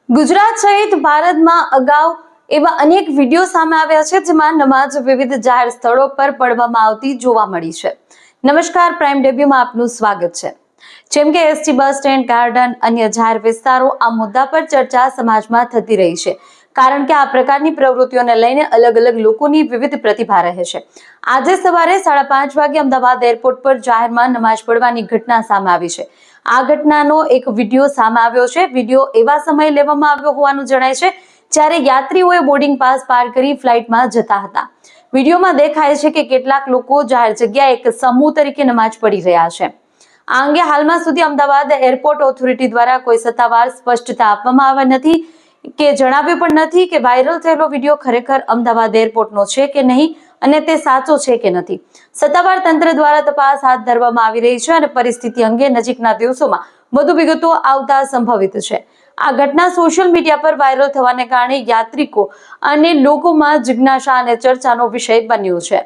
ગુજરાત સહિત ભારતમાં અગાઉ એવા અનેક વિડીયો સામે આવ્યા છે જેમાં નમાઝ વિવિધ જાહેર સ્થળો પર પઢવામાં આવતી જોવા મળી છે। નમસ્કાર, પ્રાઇમ ડેબ્યુમાં આપનું સ્વાગત છે। જેમ કે એસટી બસ સ્ટેન્ડ, ગાર્ડન, અન્ય જાહેર વિસ્તારો આ મુદ્દા પર ચર્ચા સમાજમાં થતી રહી છે, કારણ કે આ પ્રકારની પ્રવૃત્તિઓને લઈને અલગ અલગ લોકોની વિવિધ પ્રતિભા રહે છે। આજે સવારે 5:30 વાગે અમદાવાદ એરપોર્ટ પર જાહેરમાં નમાઝ પઢવાની ઘટના સામે આવી છે। આ ઘટનાનો એક વિડીયો સામે આવ્યો છે। વિડીયો એવા સમયે લેવામાં આવ્યો હોવાનું જણાય છે જ્યારે યાત્રીઓએ બોર્ડિંગ પાસ પાર કરી ફ્લાઇટમાં જતા હતા। વિડીયોમાં દેખાય છે કે કેટલાક લોકો જાહેર જગ્યાએ એક સમૂહ તરીકે નમાઝ પઢી રહ્યા છે। આ અંગે હાલમાં સુધી અમદાવાદ એરપોર્ટ ઓથોરિટી દ્વારા કોઈ સત્તાવાર સ્પષ્ટતા આપવામાં આવી નથી કે જણાવ્યું પણ નથી કે વાયરલ થયેલો વિડીયો ખરેખર અમદાવાદ એરપોર્ટનો છે કે નહીં અને તે સાચો છે કે નથી। સત્તાવાર તંત્ર દ્વારા તપાસ હાથ ધરવામાં આવી રહી છે અને પરિસ્થિતિ અંગે નજીકના દિવસોમાં વધુ વિગતો આવતા સંભવિત છે। આ ઘટના સોશિયલ મીડિયા પર વાયરલ થવાને કારણે યાત્રિકો અને લોકોમાં જિજ્ઞાસા અને ચર્ચાનો વિષય બન્યો છે।